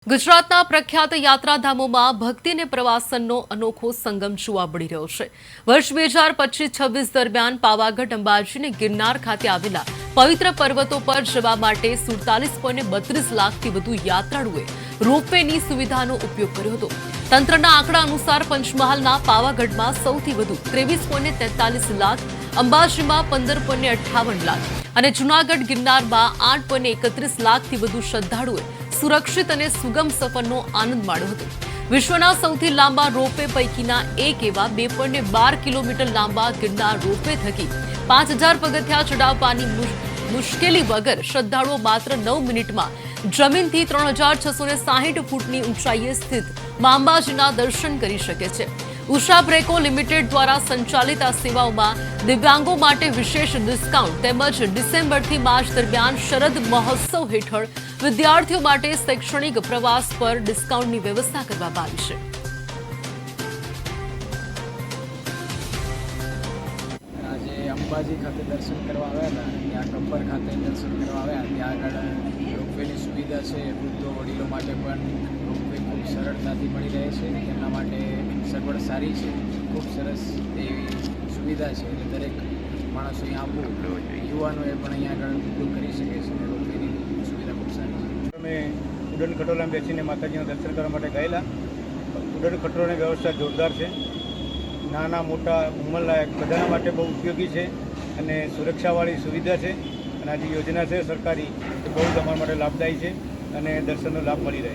ગુજરાતના પ્રખ્યાત યાત્રાધામોમાં ભક્તિ અને પ્રવાસનનો અનોખો સંગમ જોવા મળી રહ્યો છે। વર્ષ 2025-26 દરમિયાન પાવાગઢ, અંબાજી અને ગિરનાર ખાતે આવેલા પવિત્ર પર્વતો પર જવા માટે 47.32 લાખથી વધુ યાત્રાળુઓએ રોપવેની સુવિધાનો ઉપયોગ કર્યો હતો। તંત્રના આંકડા અનુસાર પંચમહાલના પાવાગઢમાં સૌથી વધુ 23.43 લાખ, અંબાજીમાં 15.58 લાખ અને જૂનાગઢ ગિરનારમાં 8.31 લાખથી વધુ શ્રદ્ધાળુઓએ સુરક્ષિત અને સુગમ સફરનો આનંદ માણ્યો હતો। વિશ્વના સૌથી લાંબા રોપવે પૈકીના એક એવા 2.12 કિલોમીટર લાંબા ગિરનાર રોપવે થકી 5000 પગથિયા ચડાવવાની મુશ્કેલી વગર શ્રદ્ધાળુઓ માત્ર 9 મિનિટમાં જમીનથી 3660 ફૂટની ઊંચાઈએ સ્થિત મા અંબાજીના દર્શન કરી શકે છે। ઉષા બ્રેકો લિમિટેડ દ્વારા સંચાલિત આ સેવાઓમાં દિવ્યાંગો માટે વિશેષ ડિસ્કાઉન્ટ તેમજ ડિસેમ્બરથી માર્ચ દરમિયાન શરદ મહોત્સવ હેઠળ વિદ્યાર્થીઓ માટે શૈક્ષણિક પ્રવાસ પર ડિસ્કાઉન્ટની વ્યવસ્થા કરવામાં આવી છે। આજે અંબાજી ખાતે દર્શન કરવા આવ્યા હતા, ત્યાં ગબ્બર ખાતે દર્શન કરવા આવ્યા, ત્યાં આગળ રોપવેની સુવિધા છે। વૃદ્ધો વડીલો માટે પણ રોપવે ખૂબ સરળતાથી મળી રહે છે, તેમના માટે સગવડ સારી છે, ખૂબ સરસ એવી સુવિધા છે। એટલે દરેક માણસો અહીંયા આવવું, યુવાનોએ પણ અહીંયા આગળ ઉપયોગ કરી શકે છે। રોપવેની સુવિધા ખૂબ સારી છે। અમે ઉડન ખટોલામાં બેસીને માતાજીના દર્શન કરવા માટે ગયેલા। ઉડન ખટોલાની વ્યવસ્થા જોરદાર છે, નાના મોટા ઉંમરલાયક બધાના માટે બહુ ઉપયોગી છે અને સુરક્ષાવાળી સુવિધા છે। અને આ જે યોજના છે સરકારી એ બહુ જ અમારા માટે લાભદાયી છે અને દર્શનનો લાભ મળી રહે।